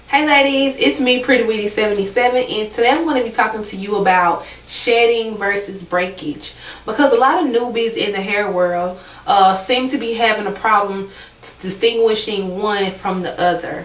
Hey ladies, it's me Pretty Witty 77, and today I'm going to be talking to you about shedding versus breakage, because a lot of newbies in the hair world seem to be having a problem distinguishing one from the other.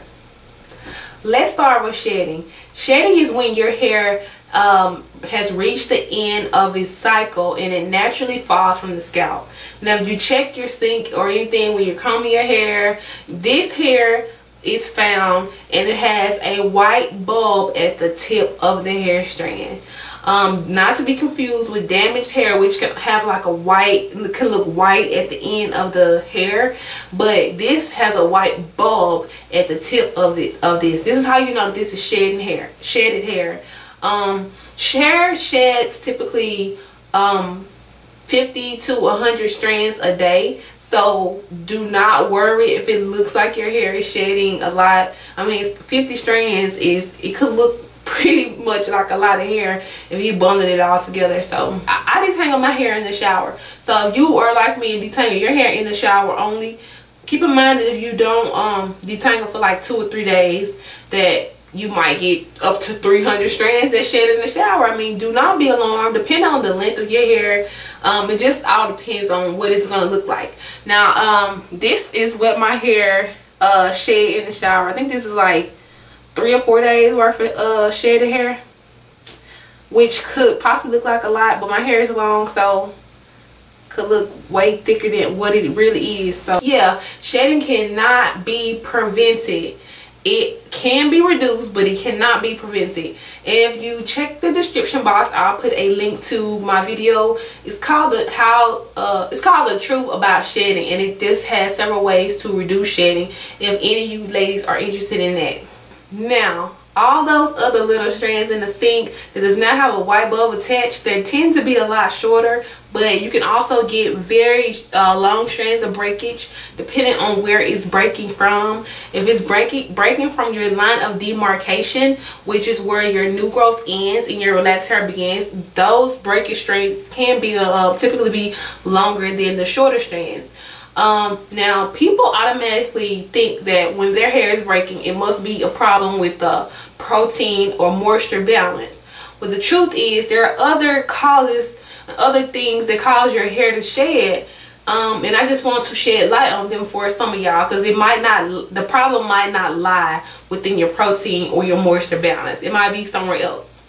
Let's start with shedding. Shedding is when your hair has reached the end of its cycle and it naturally falls from the scalp. Now, if you check your sink or anything when you're combing your hair, this hair is found and it has a white bulb at the tip of the hair strand. Not to be confused with damaged hair, which can have like a white, can look white at the end of the hair, but this has a white bulb at the tip of this. This is how you know that this is shedded hair. Hair sheds typically 50 to 100 strands a day. So do not worry if it looks like your hair is shedding a lot. I mean, 50 strands it could look pretty much like a lot of hair if you bundled it all together. So I detangle my hair in the shower. So if you are like me and detangle your hair in the shower only, keep in mind that if you don't detangle for like 2 or 3 days, that you might get up to 300 strands that shed in the shower. I mean, do not be alarmed. Depending on the length of your hair, it just all depends on what it's gonna look like. Now, this is what my hair shed in the shower. I think this is like 3 or 4 days worth of shedded hair, which could possibly look like a lot, but my hair is long, so could look way thicker than what it really is. So yeah, shedding cannot be prevented. It can be reduced, but it cannot be prevented. If you check the description box, I'll put a link to my video. It's called the truth about shedding, and it just has several ways to reduce shedding if any of you ladies are interested in that. Now, all those other little strands in the sink that does not have a white bulb attached, they tend to be a lot shorter, but you can also get very long strands of breakage depending on where it's breaking from. If it's breaking from your line of demarcation, which is where your new growth ends and your relaxed hair begins, those breakage strands can be typically be longer than the shorter strands. Now, people automatically think that when their hair is breaking, it must be a problem with the protein or moisture balance. But the truth is, there are other causes, other things that cause your hair to shed. And I just want to shed light on them for some of y'all, because the problem might not lie within your protein or your moisture balance. It might be somewhere else.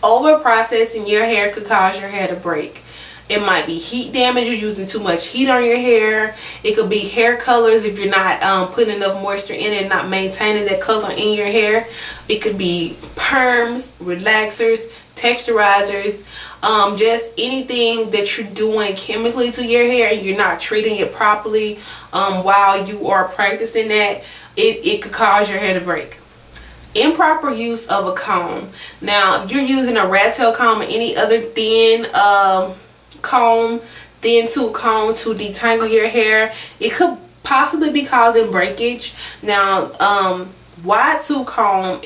Over processing your hair could cause your hair to break. It might be heat damage, you're using too much heat on your hair. It could be hair colors if you're not putting enough moisture in it and not maintaining that color in your hair. It could be perms, relaxers, texturizers, just anything that you're doing chemically to your hair and you're not treating it properly while you are practicing that. It could cause your hair to break. Improper use of a comb. Now, if you're using a rat tail comb or any other thin tooth comb to detangle your hair, it could possibly be causing breakage. Now, wide tooth comb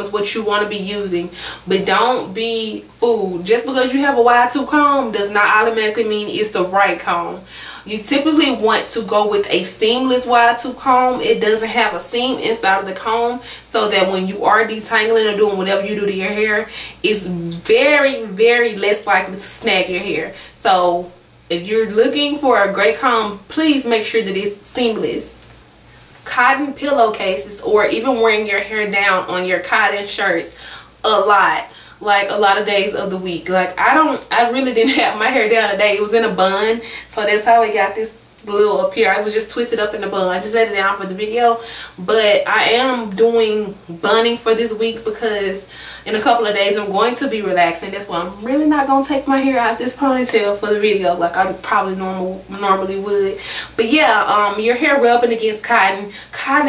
is what you want to be using, but don't be fooled. Just because you have a wide tooth comb does not automatically mean it's the right comb. You typically want to go with a seamless wide tooth comb. It doesn't have a seam inside of the comb, so that when you are detangling or doing whatever you do to your hair, it's very, very less likely to snag your hair. So if you're looking for a great comb, please make sure that it's seamless. Cotton pillowcases, or even wearing your hair down on your cotton shirts a lot of days of the week. Like, I really didn't have my hair down today. It was in a bun, so that's how I got this little up here. I was just twisted up in the bun. I just let it down for the video, but I am doing bunning for this week because in a couple of days I'm going to be relaxing. That's why I'm really not gonna take my hair out this ponytail for the video like I probably normally would. But yeah, your hair rubbing against cotton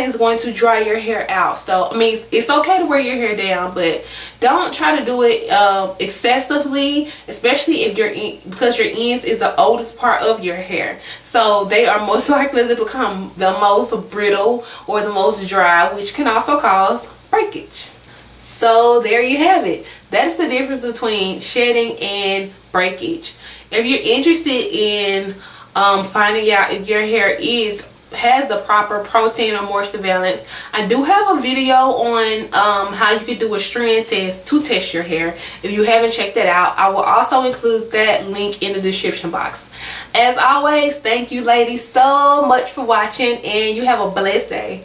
is going to dry your hair out. So I mean, it's okay to wear your hair down, but don't try to do it excessively, especially if because your ends is the oldest part of your hair, so they are most likely to become the most brittle or the most dry, which can also cause breakage. So there you have it. That's the difference between shedding and breakage. If you're interested in finding out if your hair is has the proper protein or moisture balance. I do have a video on how you can do a strand test to test your hair. If you haven't checked that out, I will also include that link in the description box. As always, thank you ladies so much for watching, and you have a blessed day.